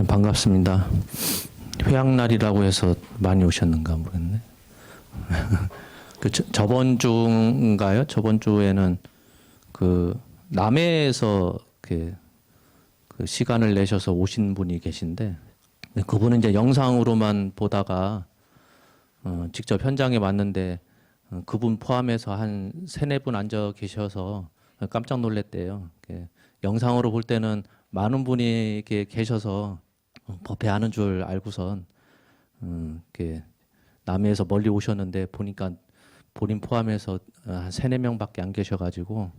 반갑습니다. 회양날이라고 해서 많이 오셨는가 모르겠네. 저번 주인가요? 저번 주에는 그 남해에서 그 시간을 내셔서 오신 분이 계신데 그분은 이제 영상으로만 보다가 직접 현장에 왔는데 그분 포함해서 한 세네 분 앉아 계셔서 깜짝 놀랐대요. 영상으로 볼 때는 많은 분이 이렇게 계셔서 법회 하는 줄 알고선 이렇게 남해에서 멀리 오셨는데 보니까 본인 포함해서 한 세네 명밖에 안 계셔가지고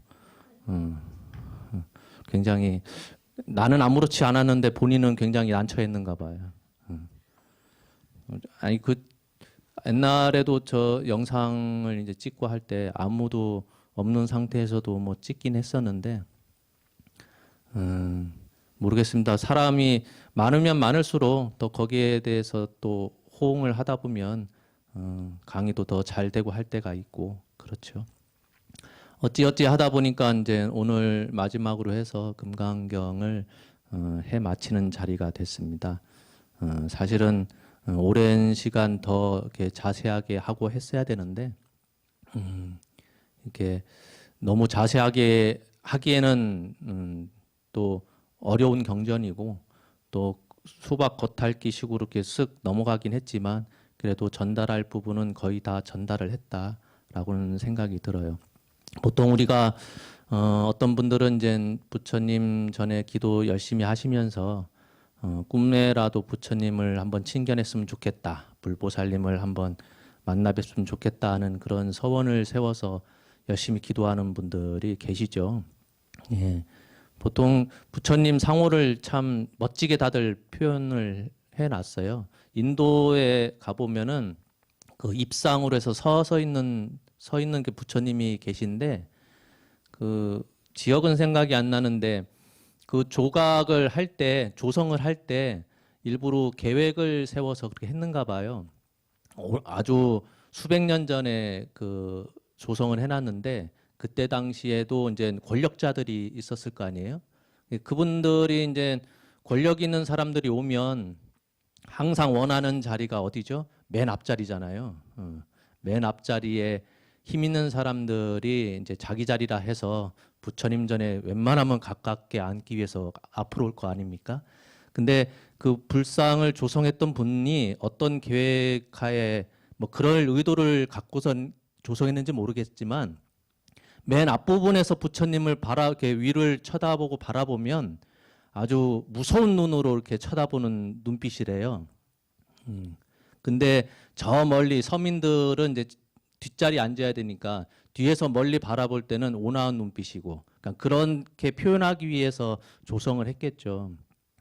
굉장히 나는 아무렇지 않았는데 본인은 굉장히 난처했는가 봐요. 아니 그 옛날에도 저 영상을 이제 찍고 할 때 아무도 없는 상태에서도 뭐 찍긴 했었는데 모르겠습니다. 사람이 많으면 많을수록 더 거기에 대해서 또 호응을 하다 보면 강의도 더 잘 되고 할 때가 있고 그렇죠. 어찌어찌 하다 보니까 이제 오늘 마지막으로 해서 금강경을 해 마치는 자리가 됐습니다. 사실은 오랜 시간 더 이렇게 자세하게 하고 했어야 되는데 이렇게 너무 자세하게 하기에는 또 어려운 경전이고 또 수박 겉핥기 식으로 이렇게 쓱 넘어가긴 했지만 그래도 전달할 부분은 거의 다 전달을 했다라고는 생각이 들어요. 보통 우리가 어떤 분들은 이제 부처님 전에 기도 열심히 하시면서 꿈에라도 부처님을 한번 친견했으면 좋겠다, 불보살님을 한번 만나 뵀으면 좋겠다 하는 그런 서원을 세워서 열심히 기도하는 분들이 계시죠. 예. 보통 부처님 상호를 참 멋지게 다들 표현을 해놨어요. 인도에 가보면은 그 입상으로 해서 서 있는 그 부처님이 계신데 그 지역은 생각이 안 나는데 그 조각을 할 때 조성을 할 때 일부러 계획을 세워서 그렇게 했는가 봐요. 아주 수백 년 전에 그 조성을 해놨는데 그때 당시에도 이제 권력자들이 있었을 거 아니에요. 그분들이 이제 권력 있는 사람들이 오면 항상 원하는 자리가 어디죠? 맨 앞자리잖아요. 맨 앞자리에 힘 있는 사람들이 이제 자기 자리라 해서 부처님 전에 웬만하면 가깝게 앉기 위해서 앞으로 올 거 아닙니까? 근데 그 불상을 조성했던 분이 어떤 계획하에 뭐 그럴 의도를 갖고선 조성했는지 모르겠지만 맨 앞부분에서 부처님을 이렇게 위를 쳐다보고 바라보면 아주 무서운 눈으로 이렇게 쳐다보는 눈빛이래요. 근데 저 멀리 서민들은 이제 뒷자리에 앉아야 되니까 뒤에서 멀리 바라볼 때는 온화한 눈빛이고 그러니까 그렇게 표현하기 위해서 조성을 했겠죠.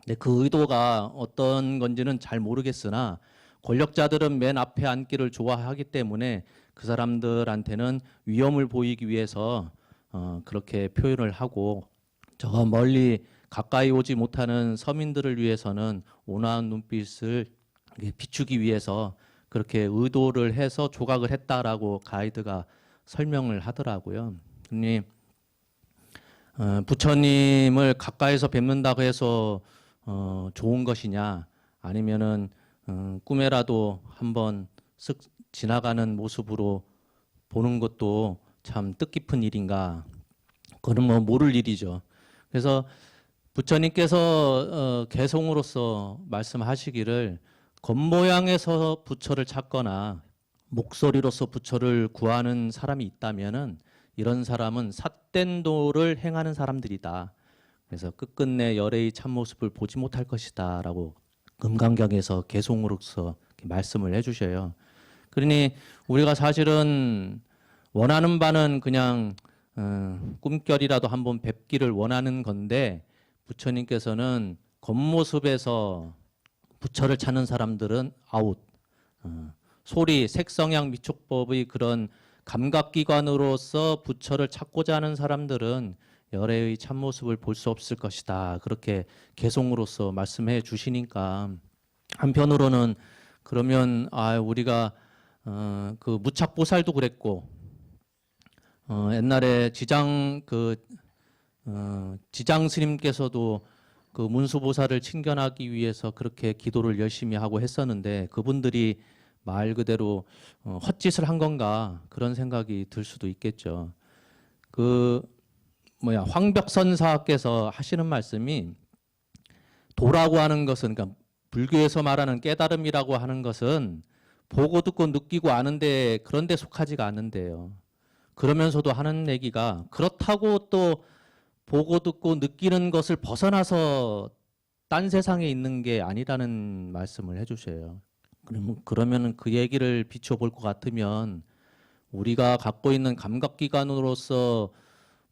근데 그 의도가 어떤 건지는 잘 모르겠으나 권력자들은 맨 앞에 앉기를 좋아하기 때문에 그 사람들한테는 위험을 보이기 위해서 그렇게 표현을 하고 저 멀리 가까이 오지 못하는 서민들을 위해서는 온화한 눈빛을 비추기 위해서 그렇게 의도를 해서 조각을 했다라고 가이드가 설명을 하더라고요. 근데 부처님을 가까이서 뵙는다고 해서 좋은 것이냐 아니면은 꿈에라도 한번 쓱 지나가는 모습으로 보는 것도 참 뜻깊은 일인가? 그건 뭐 모를 일이죠. 그래서 부처님께서 개송으로서 말씀하시기를 겉모양에서 부처를 찾거나 목소리로서 부처를 구하는 사람이 있다면은 이런 사람은 삿된 도를 행하는 사람들이다. 그래서 끝끝내 열애의 참모습을 보지 못할 것이다라고 금강경에서 개송으로서 말씀을 해주셔요. 그러니 우리가 사실은 원하는 바는 그냥 꿈결이라도 한번 뵙기를 원하는 건데 부처님께서는 겉모습에서 부처를 찾는 사람들은 아웃. 소리, 색성향, 미촉법의 그런 감각기관으로서 부처를 찾고자 하는 사람들은 열애의 참모습을 볼 수 없을 것이다. 그렇게 개송으로서 말씀해 주시니까 한편으로는 그러면 우리가 그 무착보살도 그랬고 옛날에 지장 스님께서도 그 문수보살을 친견하기 위해서 그렇게 기도를 열심히 하고 했었는데 그분들이 말 그대로 헛짓을 한 건가 그런 생각이 들 수도 있겠죠. 그 황벽선사께서 하시는 말씀이 도라고 하는 것은 그러니까 불교에서 말하는 깨달음이라고 하는 것은 보고 듣고 느끼고 아는데 그런 데 속하지가 않는데요. 그러면서도 하는 얘기가 그렇다고 또 보고 듣고 느끼는 것을 벗어나서 딴 세상에 있는 게 아니라는 말씀을 해주셔요. 그러면 그 얘기를 비춰볼 것 같으면 우리가 갖고 있는 감각기관으로서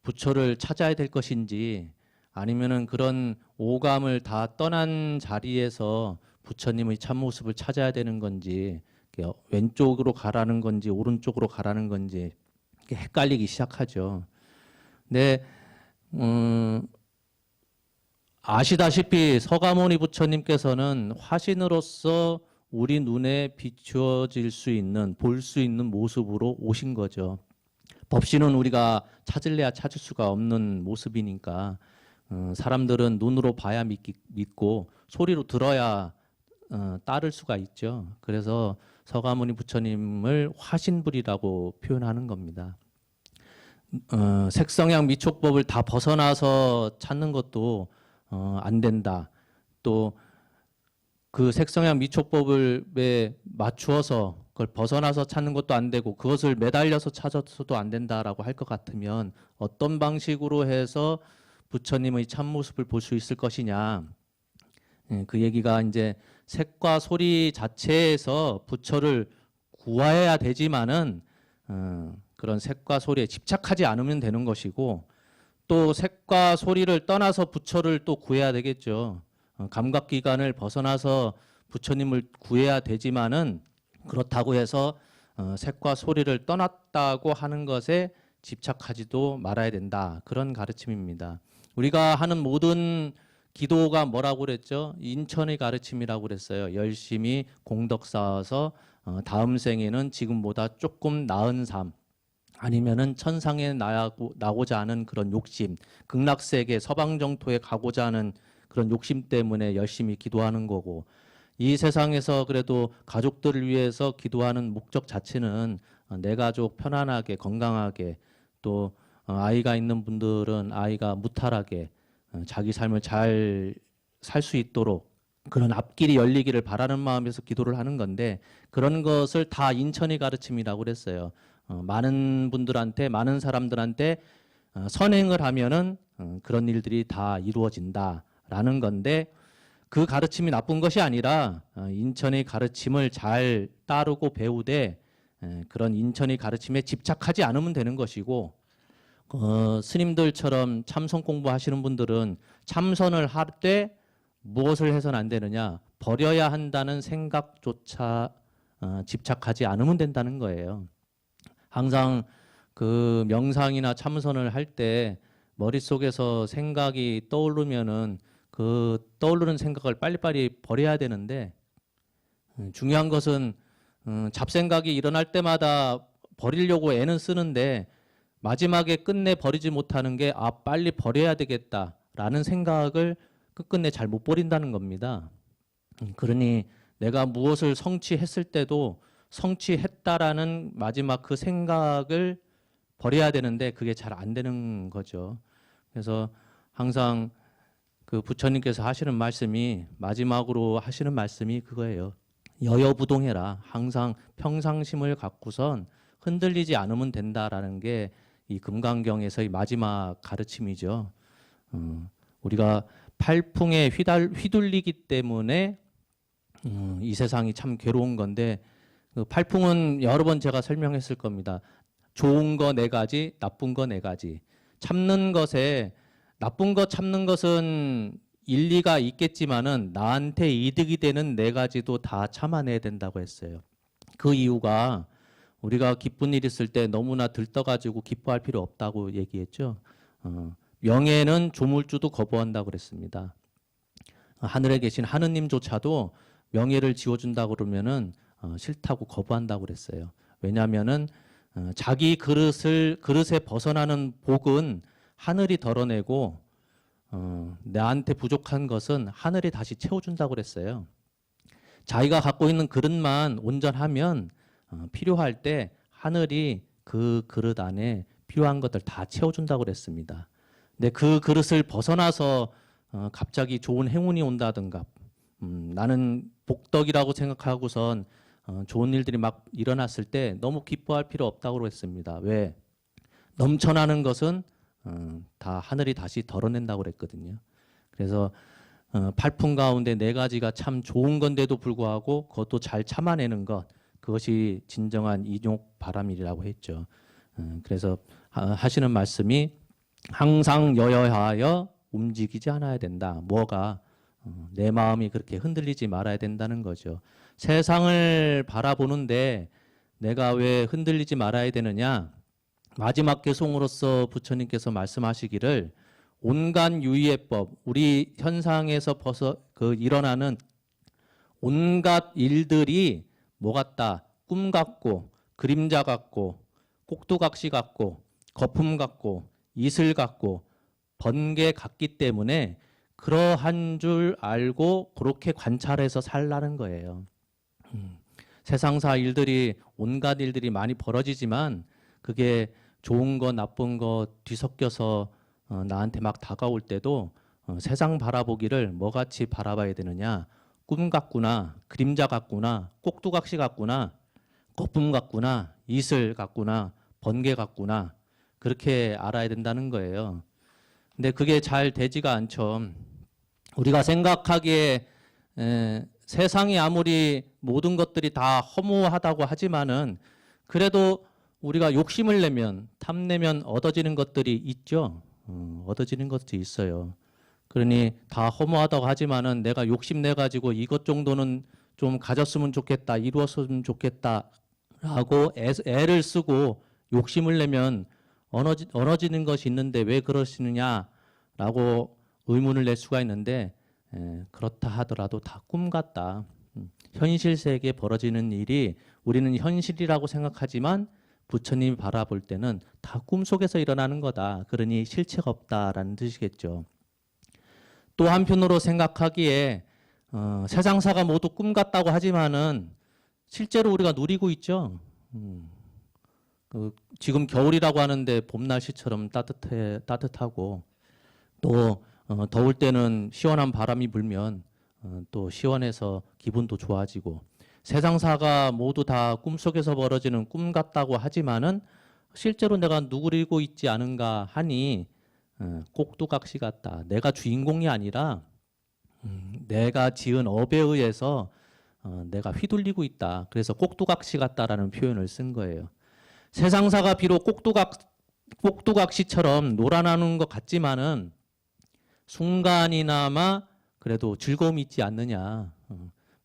부처를 찾아야 될 것인지 아니면은 그런 오감을 다 떠난 자리에서 부처님의 참모습을 찾아야 되는 건지 왼쪽으로 가라는 건지 오른쪽으로 가라는 건지 헷갈리기 시작하죠. 근데 아시다시피 서가모니 부처님께서는 화신으로서 우리 눈에 비추어질 수 있는 볼 수 있는 모습으로 오신 거죠. 법신은 우리가 찾을래야 찾을 수가 없는 모습이니까 사람들은 눈으로 봐야 믿고 소리로 들어야 따를 수가 있죠. 그래서 서가모니 부처님을 화신불이라고 표현하는 겁니다. 색성향 미촉법을 다 벗어나서 찾는 것도 안 된다. 또 그 색성향 미촉법을 맞추어서 그걸 벗어나서 찾는 것도 안 되고 그것을 매달려서 찾아서도 안 된다라고 할 것 같으면 어떤 방식으로 해서 부처님의 참모습을 볼 수 있을 것이냐. 그 얘기가 이제 색과 소리 자체에서 부처를 구해야 되지만은 그런 색과 소리에 집착하지 않으면 되는 것이고 또 색과 소리를 떠나서 부처를 또 구해야 되겠죠. 감각기관을 벗어나서 부처님을 구해야 되지만은 그렇다고 해서 색과 소리를 떠났다고 하는 것에 집착하지도 말아야 된다. 그런 가르침입니다. 우리가 하는 모든 기도가 뭐라고 그랬죠? 인천의 가르침이라고 그랬어요. 열심히 공덕 쌓아서 다음 생에는 지금보다 조금 나은 삶 아니면은 천상에 나고자 하는 그런 욕심, 극락세계 서방정토에 가고자 하는 그런 욕심 때문에 열심히 기도하는 거고 이 세상에서 그래도 가족들을 위해서 기도하는 목적 자체는 내 가족 편안하게 건강하게 또 아이가 있는 분들은 아이가 무탈하게 자기 삶을 잘 살 수 있도록 그런 앞길이 열리기를 바라는 마음에서 기도를 하는 건데 그런 것을 다 인천의 가르침이라고 그랬어요. 많은 분들한테 많은 사람들한테 선행을 하면은 그런 일들이 다 이루어진다라는 건데 그 가르침이 나쁜 것이 아니라 인천의 가르침을 잘 따르고 배우되 그런 인천의 가르침에 집착하지 않으면 되는 것이고 스님들처럼 참선 공부하시는 분들은 참선을 할 때 무엇을 해서는 안 되느냐 버려야 한다는 생각조차 집착하지 않으면 된다는 거예요. 항상 그 명상이나 참선을 할 때 머릿속에서 생각이 떠오르면은 그 떠오르는 생각을 빨리빨리 버려야 되는데 중요한 것은 잡생각이 일어날 때마다 버리려고 애는 쓰는데 마지막에 끝내 버리지 못하는 게 빨리 버려야 되겠다라는 생각을 끝끝내 잘 못 버린다는 겁니다. 그러니 내가 무엇을 성취했을 때도 성취했다라는 마지막 그 생각을 버려야 되는데 그게 잘 안 되는 거죠. 그래서 항상 그 부처님께서 하시는 말씀이 마지막으로 하시는 말씀이 그거예요. 여여부동해라. 항상 평상심을 갖고선 흔들리지 않으면 된다라는 게 이 금강경에서의 마지막 가르침이죠. 우리가 팔풍에 휘둘리기 때문에 이 세상이 참 괴로운 건데 그 팔풍은 여러 번 제가 설명했을 겁니다. 좋은 거 네 가지, 나쁜 거 네 가지. 참는 것에 나쁜 거 참는 것은 일리가 있겠지만은 나한테 이득이 되는 네 가지도 다 참아내야 된다고 했어요. 그 이유가 우리가 기쁜 일 있을 때 너무나 들떠가지고 기뻐할 필요 없다고 얘기했죠. 명예는 조물주도 거부한다고 그랬습니다. 하늘에 계신 하느님조차도 명예를 지어준다고 그러면은 싫다고 거부한다고 그랬어요. 왜냐하면은 자기 그릇에 벗어나는 복은 하늘이 덜어내고 나한테 부족한 것은 하늘이 다시 채워준다고 그랬어요. 자기가 갖고 있는 그릇만 온전하면 필요할 때 하늘이 그 그릇 안에 필요한 것들 다 채워준다고 그랬습니다. 근데 그 그릇을 벗어나서 갑자기 좋은 행운이 온다든가 나는 복덕이라고 생각하고선 좋은 일들이 막 일어났을 때 너무 기뻐할 필요 없다고 그랬습니다. 왜? 넘쳐나는 것은 다 하늘이 다시 덜어낸다고 그랬거든요. 그래서 팔품 가운데 네 가지가 참 좋은 건데도 불구하고 그것도 잘 참아내는 것, 그것이 진정한 인욕 바람이라고 했죠. 그래서 하시는 말씀이 항상 여여하여 움직이지 않아야 된다. 뭐가 내 마음이 그렇게 흔들리지 말아야 된다는 거죠. 세상을 바라보는데 내가 왜 흔들리지 말아야 되느냐? 마지막 개송으로서 부처님께서 말씀하시기를 온갖 유의법, 우리 현상에서 일어나는 온갖 일들이 뭐 같다? 꿈 같고 그림자 같고 꼭두각시 같고 거품 같고 이슬 같고 번개 같기 때문에 그러한 줄 알고 그렇게 관찰해서 살라는 거예요. 세상사 일들이 온갖 일들이 많이 벌어지지만 그게 좋은 거 나쁜 거 뒤섞여서 나한테 막 다가올 때도 세상 바라보기를 뭐같이 바라봐야 되느냐. 꿈 같구나, 그림자 같구나, 꼭두각시 같구나, 거품 같구나, 이슬 같구나, 번개 같구나, 그렇게 알아야 된다는 거예요. 근데 그게 잘 되지가 않죠. 우리가 생각하기에 세상이 아무리 모든 것들이 다 허무하다고 하지만은 그래도 우리가 욕심을 내면 탐내면 얻어지는 것들이 있죠. 얻어지는 것도 있어요. 그러니 다 허무하다고 하지만은 내가 욕심내 가지고 이것 정도는 좀 가졌으면 좋겠다, 이루었으면 좋겠다라고 애를 쓰고 욕심을 내면 얻어지는 것이 있는데 왜 그러시느냐라고 의문을 낼 수가 있는데 그렇다 하더라도 다 꿈 같다. 현실 세계에 벌어지는 일이 우리는 현실이라고 생각하지만 부처님이 바라볼 때는 다 꿈속에서 일어나는 거다. 그러니 실체가 없다라는 뜻이겠죠. 또 한편으로 생각하기에 세상사가 모두 꿈 같다고 하지만은 실제로 우리가 누리고 있죠. 지금 겨울이라고 하는데 봄 날씨처럼 따뜻하고 또 더울 때는 시원한 바람이 불면 또 시원해서 기분도 좋아지고 세상사가 모두 다 꿈속에서 벌어지는 꿈 같다고 하지만은 실제로 내가 누리고 있지 않은가 하니 꼭두각시 같다. 내가 주인공이 아니라 내가 지은 업에 의해서 내가 휘둘리고 있다. 그래서 꼭두각시 같다라는 표현을 쓴 거예요. 세상사가 비록 꼭두각시처럼 놀아나는 것 같지만은 순간이나마 그래도 즐거움이 있지 않느냐.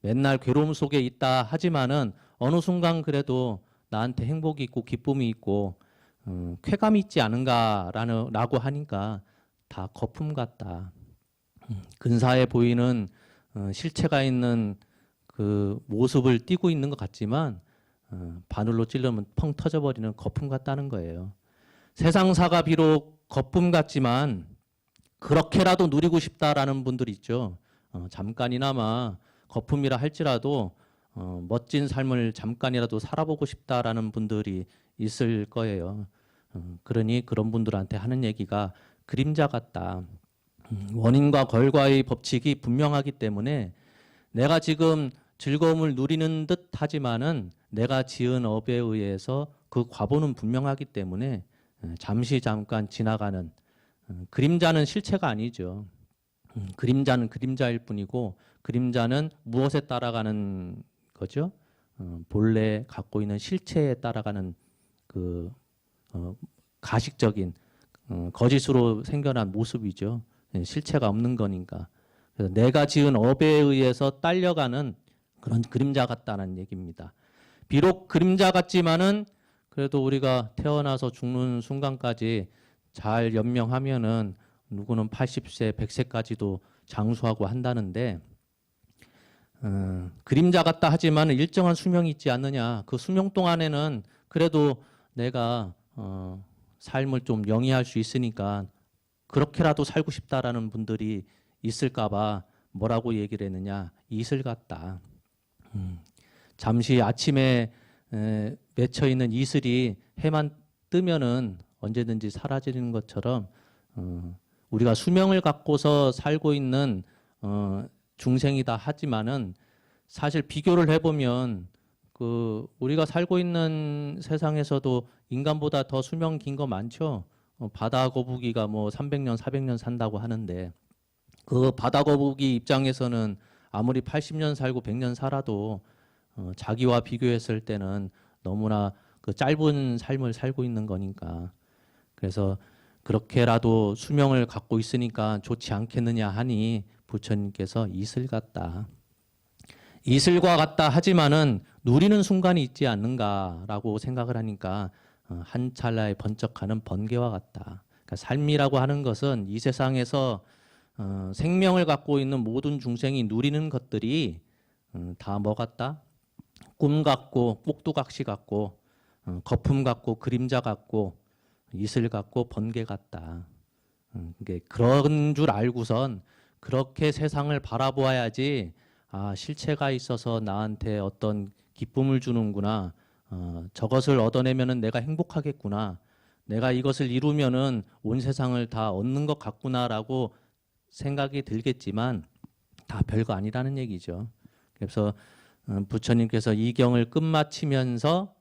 맨날 괴로움 속에 있다 하지만은 어느 순간 그래도 나한테 행복이 있고 기쁨이 있고 쾌감이 있지 않은가라고 하니까 다 거품 같다. 근사해 보이는 실체가 있는 그 모습을 띠고 있는 것 같지만 바늘로 찔르면 펑 터져버리는 거품 같다는 거예요. 세상사가 비록 거품 같지만 그렇게라도 누리고 싶다라는 분들이 있죠. 잠깐이나마 거품이라 할지라도 멋진 삶을 잠깐이라도 살아보고 싶다라는 분들이 있을 거예요. 그러니 그런 분들한테 하는 얘기가 그림자 같다. 원인과 결과의 법칙이 분명하기 때문에 내가 지금 즐거움을 누리는 듯 하지만은 내가 지은 업에 의해서 그 과보는 분명하기 때문에 잠깐 지나가는 그림자는 실체가 아니죠. 그림자는 그림자일 뿐이고 그림자는 무엇에 따라가는 거죠? 본래 갖고 있는 실체에 따라가는 그 가식적인 거짓으로 생겨난 모습이죠. 실체가 없는 거니까. 그래서 내가 지은 업에 의해서 딸려가는 그런 그림자 같다는 얘기입니다. 비록 그림자 같지만은 그래도 우리가 태어나서 죽는 순간까지 잘 연명하면은 누구는 80세, 100세까지도 장수하고 한다는데 그림자 같다 하지만 일정한 수명이 있지 않느냐. 그 수명 동안에는 그래도 내가 삶을 좀 영위할 수 있으니까 그렇게라도 살고 싶다라는 분들이 있을까봐 뭐라고 얘기를 했느냐, 이슬 같다. 잠시 아침에 맺혀 있는 이슬이 해만 뜨면은 언제든지 사라지는 것처럼 우리가 수명을 갖고서 살고 있는 중생이다 하지만은 사실 비교를 해보면 그 우리가 살고 있는 세상에서도 인간보다 더 수명 긴 거 많죠. 바다 거북이가 뭐 300년, 400년 산다고 하는데 그 바다 거북이 입장에서는 아무리 80년 살고 100년 살아도 자기와 비교했을 때는 너무나 그 짧은 삶을 살고 있는 거니까. 그래서 그렇게라도 수명을 갖고 있으니까 좋지 않겠느냐 하니 부처님께서 이슬 같다. 이슬과 같다 하지만은 누리는 순간이 있지 않는가라고 생각을 하니까 한 찰나에 번쩍하는 번개와 같다. 그러니까 삶이라고 하는 것은 이 세상에서 생명을 갖고 있는 모든 중생이 누리는 것들이 다 뭐 같다? 꿈 같고 꼭두각시 같고 거품 같고 그림자 같고 이슬 같고 번개 같다. 그런 줄 알고선 그렇게 세상을 바라보아야지 아, 실체가 있어서 나한테 어떤 기쁨을 주는구나. 저것을 얻어내면은 내가 행복하겠구나. 내가 이것을 이루면은 온 세상을 다 얻는 것 같구나라고 생각이 들겠지만 다 별거 아니라는 얘기죠. 그래서 부처님께서 이 경을 끝마치면서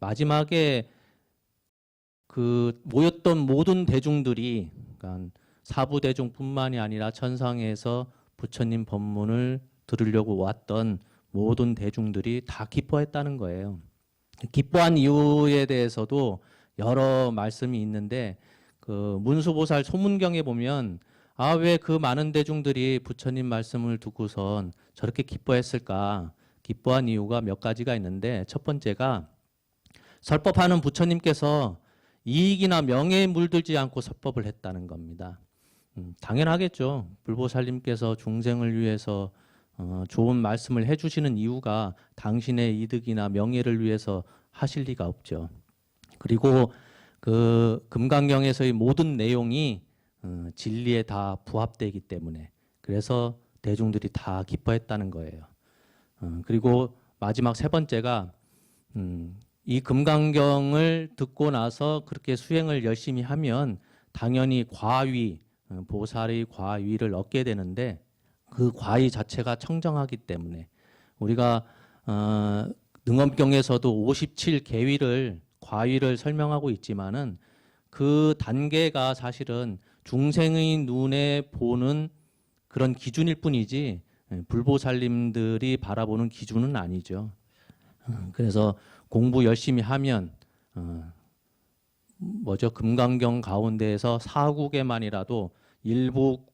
마지막에 그 모였던 모든 대중들이 그러니까 사부 대중뿐만이 아니라 천상에서 부처님 법문을 들으려고 왔던 모든 대중들이 다 기뻐했다는 거예요. 기뻐한 이유에 대해서도 여러 말씀이 있는데 그 문수보살 소문경에 보면 아, 왜 그 많은 대중들이 부처님 말씀을 듣고선 저렇게 기뻐했을까? 기뻐한 이유가 몇 가지가 있는데 첫 번째가 설법하는 부처님께서 이익이나 명예에 물들지 않고 설법을 했다는 겁니다. 당연하겠죠. 불보살님께서 중생을 위해서 좋은 말씀을 해주시는 이유가 당신의 이득이나 명예를 위해서 하실 리가 없죠. 그리고 그 금강경에서의 모든 내용이 진리에 다 부합되기 때문에 그래서 대중들이 다 기뻐했다는 거예요. 그리고 마지막 세 번째가 이 금강경을 듣고 나서 그렇게 수행을 열심히 하면 당연히 과위, 보살의 과위를 얻게 되는데 그 과위 자체가 청정하기 때문에 우리가 능엄경에서도 57계위를 과위를 설명하고 있지만은 그 단계가 사실은 중생의 눈에 보는 그런 기준일 뿐이지 불보살님들이 바라보는 기준은 아니죠. 그래서 공부 열심히 하면 금강경 가운데에서 사국에만이라도 일부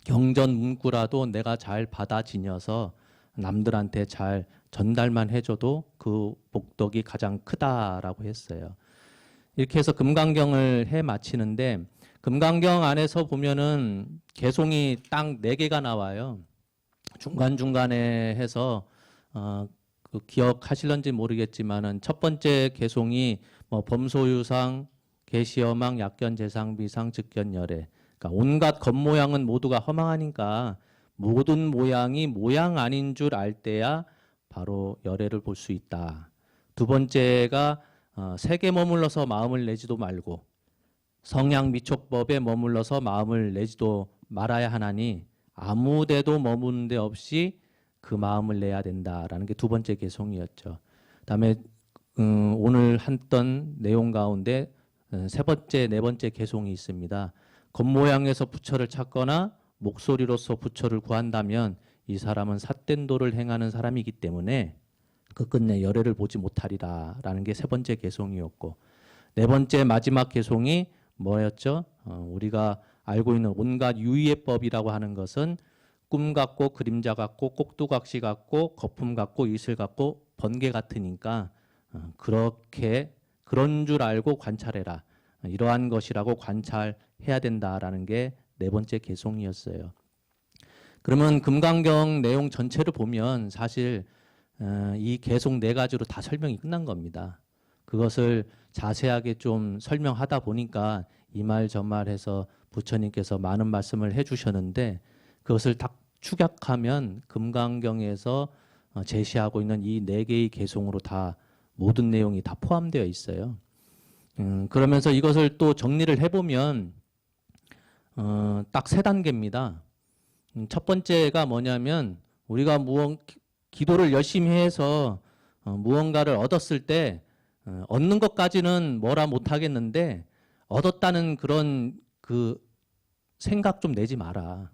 경전 문구라도 내가 잘 받아 지녀서 남들한테 잘 전달만 해줘도 그 복덕이 가장 크다라고 했어요. 이렇게 해서 금강경을 해 마치는데 금강경 안에서 보면은 개송이 딱 4개가 나와요. 중간중간에 해서 그 기억하실런지 모르겠지만은 첫 번째 개송이 뭐 범소유상, 계시여망, 약견재상, 비상, 즉견열애. 그러니까 온갖 겉모양은 모두가 허망하니까 모든 모양이 모양 아닌 줄 알 때야 바로 열애를 볼 수 있다. 두 번째가 색에 머물러서 마음을 내지도 말고 성향 미촉법에 머물러서 마음을 내지도 말아야 하나니 아무 데도 머무는 데 없이 그 마음을 내야 된다라는 게 두 번째 개송이었죠. 그다음에 오늘 했던 내용 가운데 세 번째, 네 번째 개송이 있습니다. 겉모양에서 부처를 찾거나 목소리로서 부처를 구한다면 이 사람은 삿된 도를 행하는 사람이기 때문에 끝끝내 열애를 보지 못하리라라는 게 세 번째 개송이었고 네 번째 마지막 개송이 뭐였죠? 우리가 알고 있는 온갖 유의법이라고 하는 것은 꿈 같고 그림자 같고 꼭두각시 같고 거품 같고 이슬 같고 번개 같으니까 그렇게 그런 줄 알고 관찰해라. 이러한 것이라고 관찰해야 된다라는 게 네 번째 개송이었어요. 그러면 금강경 내용 전체를 보면 사실 이 개송 4가지로 다 설명이 끝난 겁니다. 그것을 자세하게 좀 설명하다 보니까 이 말 저 말 해서 부처님께서 많은 말씀을 해주셨는데 그것을 딱 축약하면 금강경에서 제시하고 있는 이 네 개의 개송으로 다 모든 내용이 다 포함되어 있어요. 그러면서 이것을 또 정리를 해보면 딱 세 단계입니다. 첫 번째가 뭐냐면 우리가 기도를 열심히 해서 무언가를 얻었을 때 얻는 것까지는 뭐라 못하겠는데 얻었다는 그런 그 생각 좀 내지 마라.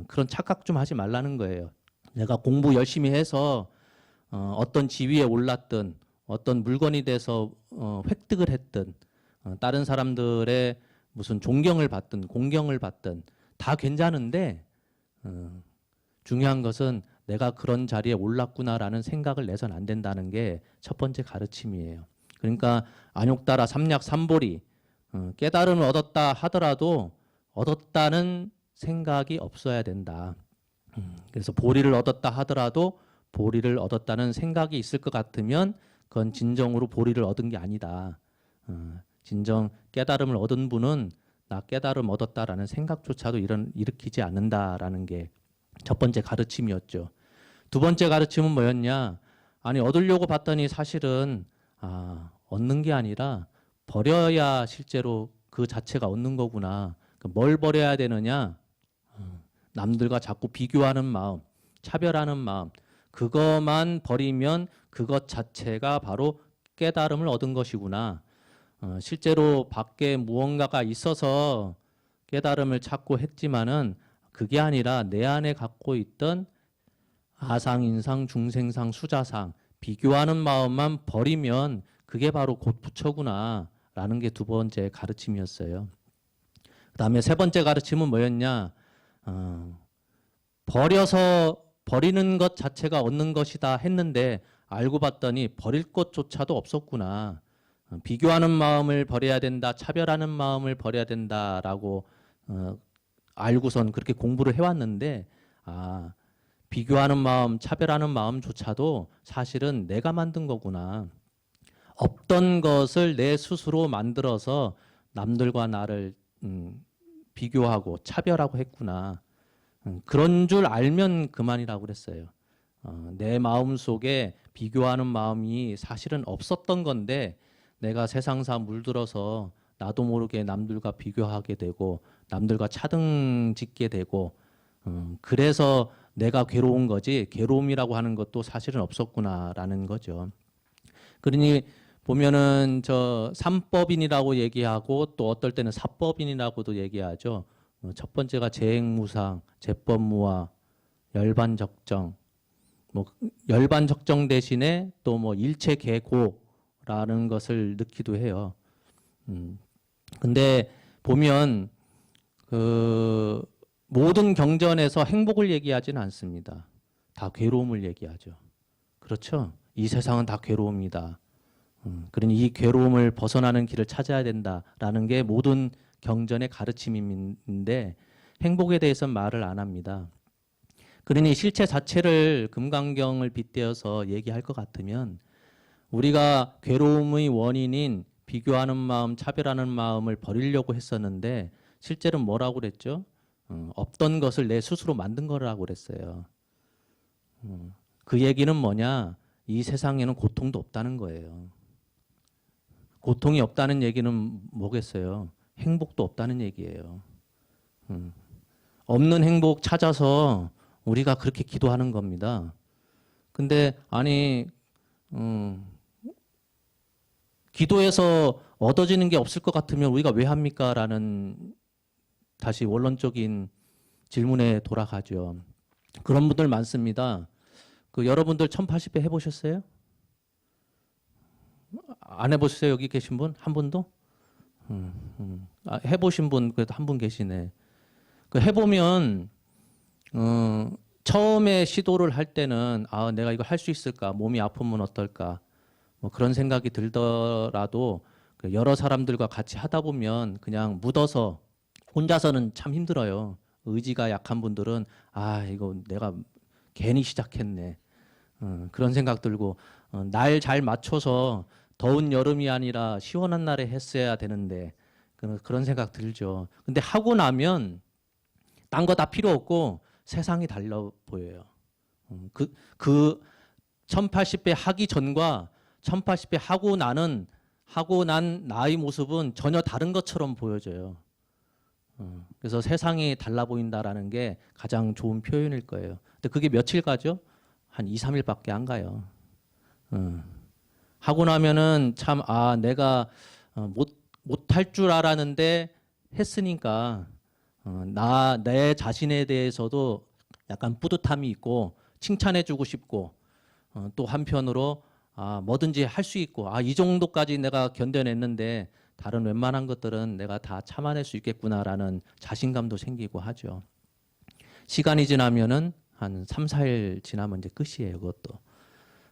그런 착각 좀 하지 말라는 거예요. 내가 공부 열심히 해서 어떤 지위에 올랐든 어떤 물건이 돼서 획득을 했든 다른 사람들의 무슨 존경을 받든 공경을 받든 다 괜찮은데 중요한 것은 내가 그런 자리에 올랐구나라는 생각을 내선 안 된다는 게 첫 번째 가르침이에요. 그러니까 안욕따라 삼약 삼보리 깨달음을 얻었다 하더라도 얻었다는 생각이 없어야 된다. 그래서 보리를 얻었다 하더라도 보리를 얻었다는 생각이 있을 것 같으면 그건 진정으로 보리를 얻은 게 아니다. 진정 깨달음을 얻은 분은 나 깨달음 얻었다라는 생각조차도 일으키지 않는다라는 게 첫 번째 가르침이었죠. 두 번째 가르침은 뭐였냐? 아니 얻으려고 봤더니 사실은 얻는 게 아니라 버려야 실제로 그 자체가 얻는 거구나. 뭘 버려야 되느냐? 남들과 자꾸 비교하는 마음, 차별하는 마음, 그것만 버리면 그것 자체가 바로 깨달음을 얻은 것이구나. 실제로 밖에 무언가가 있어서 깨달음을 찾고 했지만은 그게 아니라 내 안에 갖고 있던 아상, 인상, 중생상, 수자상 비교하는 마음만 버리면 그게 바로 곧 부처구나 라는 게 두 번째 가르침이었어요. 그 다음에 세 번째 가르침은 뭐였냐? 버리는 것 자체가 얻는 것이다 했는데 알고 봤더니 버릴 것조차도 없었구나. 비교하는 마음을 버려야 된다, 차별하는 마음을 버려야 된다라고 알고선 그렇게 공부를 해왔는데 비교하는 마음, 차별하는 마음조차도 사실은 내가 만든 거구나. 없던 것을 내 스스로 만들어서 남들과 나를 비교하고 차별하고 했구나. 그런 줄 알면 그만이라고 그랬어요. 내 마음 속에 비교하는 마음이 사실은 없었던 건데 내가 세상사 물들어서 나도 모르게 남들과 비교하게 되고 남들과 차등 짓게 되고 그래서 내가 괴로운 거지 괴로움이라고 하는 것도 사실은 없었구나라는 거죠. 그러니 보면은 저 삼법인이라고 얘기하고 또 어떨 때는 사법인이라고도 얘기하죠. 첫 번째가 재행무상, 재법무화, 열반적정. 뭐 열반적정 대신에 또 뭐 일체계고라는 것을 넣기도 해요. 근데 보면 그 모든 경전에서 행복을 얘기하지는 않습니다. 다 괴로움을 얘기하죠. 그렇죠? 이 세상은 다 괴로움이다. 그러니 이 괴로움을 벗어나는 길을 찾아야 된다라는 게 모든 경전의 가르침인데 행복에 대해서는 말을 안 합니다. 그러니 실체 자체를 금강경을 빗대어서 얘기할 것 같으면 우리가 괴로움의 원인인 비교하는 마음, 차별하는 마음을 버리려고 했었는데 실제로는 뭐라고 그랬죠? 없던 것을 내 스스로 만든 거라고 그랬어요. 그 얘기는 뭐냐? 이 세상에는 고통도 없다는 거예요. 고통이 없다는 얘기는 뭐겠어요? 행복도 없다는 얘기예요. 없는 행복 찾아서 우리가 그렇게 기도하는 겁니다. 근데 아니 기도해서 얻어지는 게 없을 것 같으면 우리가 왜 합니까? 라는 다시 원론적인 질문에 돌아가죠. 그런 분들 많습니다. 여러분들 1080배 해보셨어요? 안 해보셨어요? 여기 계신 분? 한 분도? 해보신 분 그래도 한 분 계시네. 해보면 처음에 시도를 할 때는 내가 이거 할 수 있을까? 몸이 아프면 어떨까? 뭐 그런 생각이 들더라도 여러 사람들과 같이 하다 보면 그냥 묻어서 혼자서는 참 힘들어요. 의지가 약한 분들은 이거 내가 괜히 시작했네. 그런 생각 들고 날 잘 맞춰서 더운 여름이 아니라 시원한 날에 했어야 되는데 그런 생각 들죠. 근데 하고 나면 딴 거 다 필요 없고 세상이 달라 보여요. 그 1080배 하기 전과 1080배 하고 난 나의 모습은 전혀 다른 것처럼 보여져요. 그래서 세상이 달라 보인다라는 게 가장 좋은 표현일 거예요. 근데 그게 며칠 가죠? 한 2, 3일밖에 안 가요. 하고 나면은 참, 내가 못할 줄 알았는데 했으니까, 내 자신에 대해서도 약간 뿌듯함이 있고, 칭찬해주고 싶고, 또 한편으로, 뭐든지 할 수 있고, 이 정도까지 내가 견뎌냈는데, 다른 웬만한 것들은 내가 다 참아낼 수 있겠구나라는 자신감도 생기고 하죠. 시간이 지나면은 한 3, 4일 지나면 이제 끝이에요, 그것도.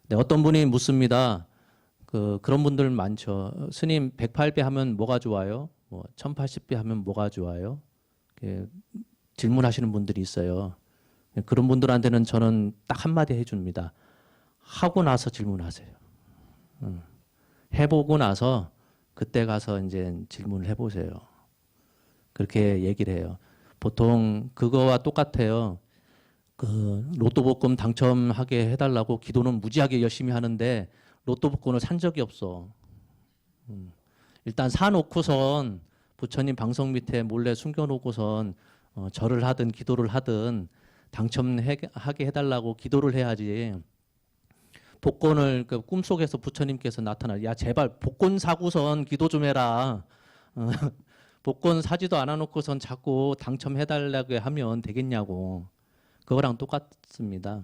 근데 어떤 분이 묻습니다. 그런 분들 많죠. 스님 108배 하면 뭐가 좋아요? 뭐 1080배 하면 뭐가 좋아요? 질문하시는 분들이 있어요. 그런 분들한테는 저는 딱 한마디 해줍니다. 하고 나서 질문하세요. 해보고 나서 그때 가서 이제 질문을 해보세요. 그렇게 얘기를 해요. 보통 그거와 똑같아요. 로또 복권 당첨하게 해달라고 기도는 무지하게 열심히 하는데 로또 복권을 산 적이 없어. 일단 사놓고선 부처님 방석 밑에 몰래 숨겨놓고선 절을 하든 기도를 하든 당첨하게 해달라고 기도를 해야지. 복권을 꿈속에서 부처님께서 야 제발 복권 사고선 기도 좀 해라. 복권 사지도 않아놓고선 자꾸 당첨해달라고 하면 되겠냐고. 그거랑 똑같습니다.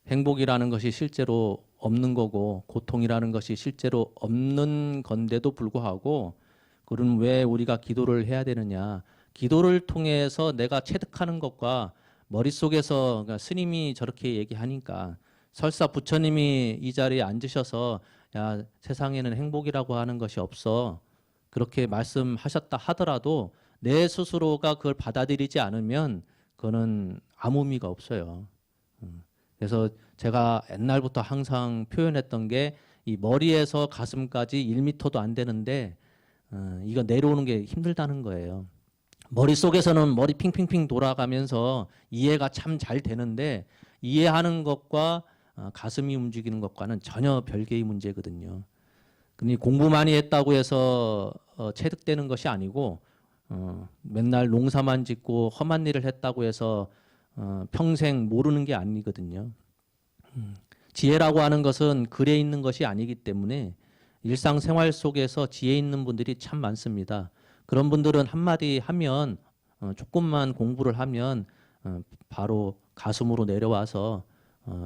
행복이라는 것이 실제로 없는 거고 고통이라는 것이 실제로 없는 건데도 불구하고 그럼 왜 우리가 기도를 해야 되느냐. 기도를 통해서 내가 체득하는 것과 머릿속에서 그러니까 스님이 저렇게 얘기하니까 설사 부처님이 이 자리에 앉으셔서 야 세상에는 행복이라고 하는 것이 없어 그렇게 말씀하셨다 하더라도 내 스스로가 그걸 받아들이지 않으면 그거는 아무 의미가 없어요. 그래서 제가 옛날부터 항상 표현했던 게 이 머리에서 가슴까지 1m도 안 되는데 이거 내려오는 게 힘들다는 거예요. 머릿속에서는 머리 핑핑핑 돌아가면서 이해가 참 잘 되는데 이해하는 것과 가슴이 움직이는 것과는 전혀 별개의 문제거든요. 근데 공부 많이 했다고 해서 체득되는 것이 아니고 맨날 농사만 짓고 험한 일을 했다고 해서 평생 모르는 게 아니거든요. 지혜라고 하는 것은 글에 있는 것이 아니기 때문에 일상생활 속에서 지혜 있는 분들이 참 많습니다. 그런 분들은 한마디 하면 조금만 공부를 하면 바로 가슴으로 내려와서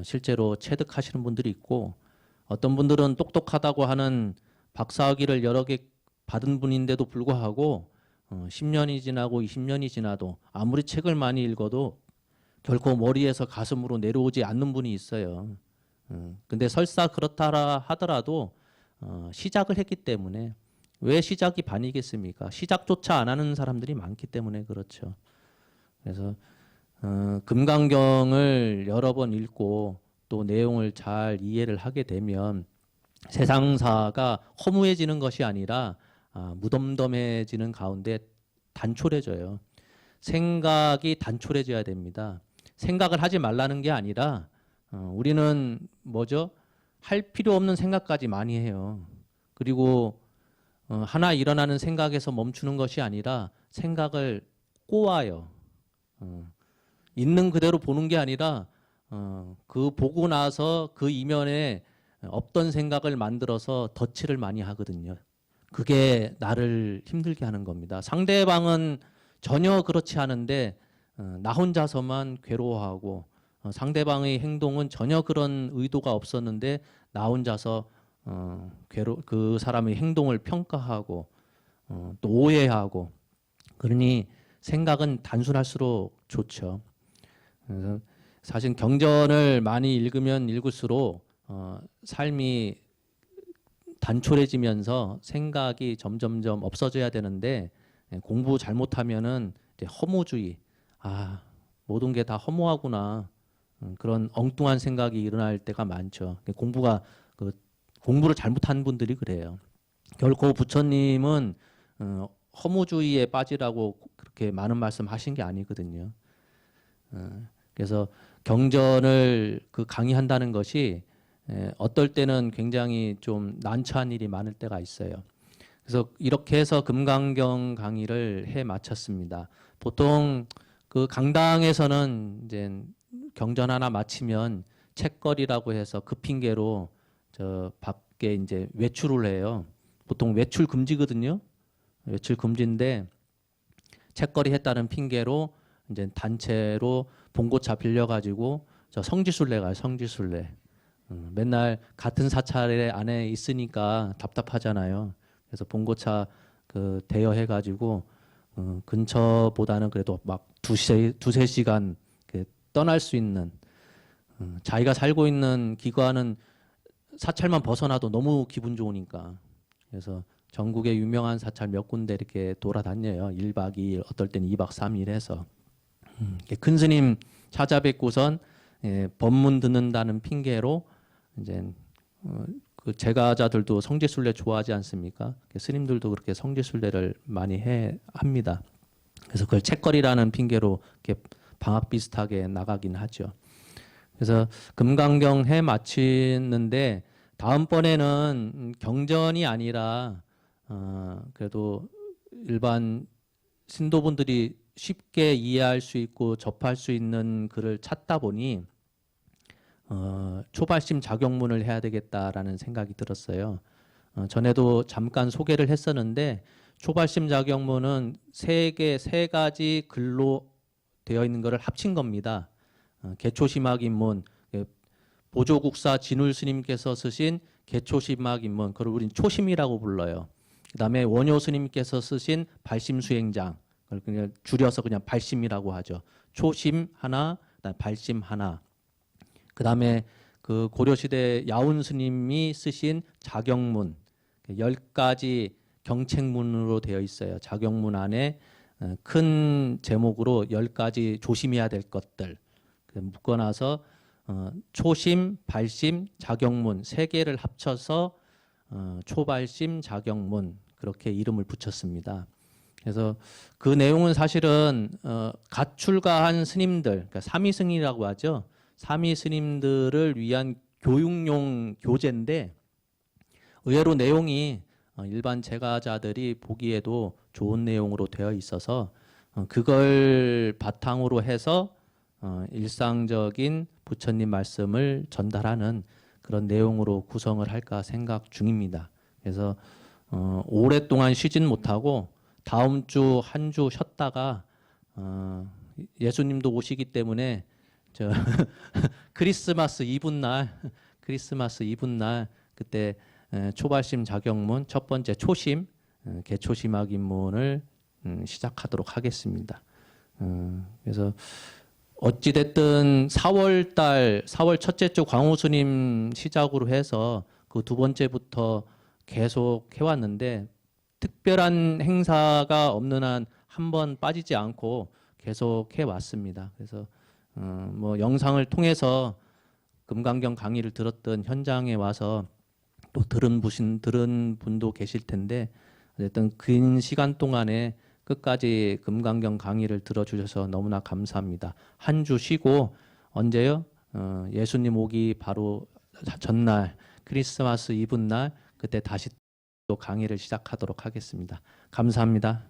실제로 체득하시는 분들이 있고 어떤 분들은 똑똑하다고 하는 박사학위를 여러 개 받은 분인데도 불구하고 10년이 지나고 20년이 지나도 아무리 책을 많이 읽어도 결코 머리에서 가슴으로 내려오지 않는 분이 있어요. 근데 설사 그렇다 하더라도 시작을 했기 때문에 왜 시작이 반이겠습니까? 시작조차 안 하는 사람들이 많기 때문에 그렇죠. 그래서 금강경을 여러 번 읽고 또 내용을 잘 이해를 하게 되면 세상사가 허무해지는 것이 아니라 무덤덤해지는 가운데 단촐해져요. 생각이 단촐해져야 됩니다. 생각을 하지 말라는 게 아니라 우리는 뭐죠? 할 필요 없는 생각까지 많이 해요. 그리고 하나 일어나는 생각에서 멈추는 것이 아니라 생각을 꼬아요. 있는 그대로 보는 게 아니라 그 보고 나서 그 이면에 없던 생각을 만들어서 덧칠을 많이 하거든요. 그게 나를 힘들게 하는 겁니다. 상대방은 전혀 그렇지 않은데 나 혼자서만 괴로워하고 상대방의 행동은 전혀 그런 의도가 없었는데 나 혼자서 그 사람의 행동을 평가하고 또 오해하고 그러니 생각은 단순할수록 좋죠. 그래서 사실 경전을 많이 읽으면 읽을수록 삶이 단촐해지면서 생각이 점점점 없어져야 되는데 공부 잘못하면은 이제 허무주의, 모든 게 다 허무하구나 그런 엉뚱한 생각이 일어날 때가 많죠. 공부를 잘못한 분들이 그래요. 결코 부처님은 허무주의에 빠지라고 그렇게 많은 말씀하신 게 아니거든요. 그래서 경전을 그 강의한다는 것이 어떨 때는 굉장히 좀 난처한 일이 많을 때가 있어요. 그래서 이렇게 해서 금강경 강의를 해 마쳤습니다. 보통 그 강당에서는 이제 경전 하나 마치면 책거리라고 해서 그 핑계로 저 밖에 이제 외출을 해요. 보통 외출 금지거든요. 외출 금지인데 책거리 했다는 핑계로 이제 단체로 봉고차 빌려가지고 저 성지순례 가요. 성지순례. 맨날 같은 사찰에 안에 있으니까 답답하잖아요. 그래서 봉고차 그 대여해가지고 근처보다는 그래도 막 두세 시간 떠날 수 있는 자기가 살고 있는 기관은 사찰만 벗어나도 너무 기분 좋으니까 그래서 전국에 유명한 사찰 몇 군데 이렇게 돌아다녀요. 1박 2일, 어떨 땐 2박 3일 해서 큰 스님 찾아뵙고선 법문 듣는다는 핑계로 이제 그 제가자들도 성지순례 좋아하지 않습니까? 스님들도 그렇게 성지순례를 많이 합니다. 그래서 그걸 책거리라는 핑계로 이렇게 방학 비슷하게 나가긴 하죠. 그래서 금강경 해 마치는데 다음번에는 경전이 아니라 그래도 일반 신도분들이 쉽게 이해할 수 있고 접할 수 있는 글을 찾다 보니 초발심 작용문을 해야 되겠다라는 생각이 들었어요. 전에도 잠깐 소개를 했었는데 초발심 작용문은 세 가지 글로 되어 있는 것을 합친 겁니다. 개초심학입문, 보조국사 진울 스님께서 쓰신 개초심학입문, 그걸 우리는 초심이라고 불러요. 그다음에 원효 스님께서 쓰신 발심수행장, 그걸 그냥 줄여서 그냥 발심이라고 하죠. 초심 하나, 그다음 발심 하나. 그다음에 그 고려시대 야운 스님이 쓰신 자경문, 10가지 경책문으로 되어 있어요. 자경문 안에 큰 제목으로 10가지 조심해야 될 것들 묶어놔서 초심, 발심, 자경문 세 개를 합쳐서 초발심, 자경문 그렇게 이름을 붙였습니다. 그래서 그 내용은 사실은 갓 출가한 스님들, 그러니까 삼위승이라고 하죠. 삼위 스님들을 위한 교육용 교재인데 의외로 내용이 일반 제가자들이 보기에도 좋은 내용으로 되어 있어서 그걸 바탕으로 해서 일상적인 부처님 말씀을 전달하는 그런 내용으로 구성을 할까 생각 중입니다. 그래서 오랫동안 쉬진 못하고 다음 주 한 주 쉬었다가 예수님도 오시기 때문에 저 크리스마스 이브날 그때 초발심 자경문 첫 번째 초심 개초심학 입문을 시작하도록 하겠습니다. 그래서 어찌 됐든 4월 첫째 주 광우 스님 시작으로 해서 그 두 번째부터 계속 해왔는데 특별한 행사가 없는 한 한 번 빠지지 않고 계속 해왔습니다. 그래서 뭐 영상을 통해서 금강경 강의를 들었던 현장에 와서 또 들은 분도 계실 텐데 어쨌든 긴 시간 동안에 끝까지 금강경 강의를 들어주셔서 너무나 감사합니다. 한 주 쉬고 언제요? 예수님 오기 바로 전날 크리스마스 이브날 그때 다시 또 강의를 시작하도록 하겠습니다. 감사합니다.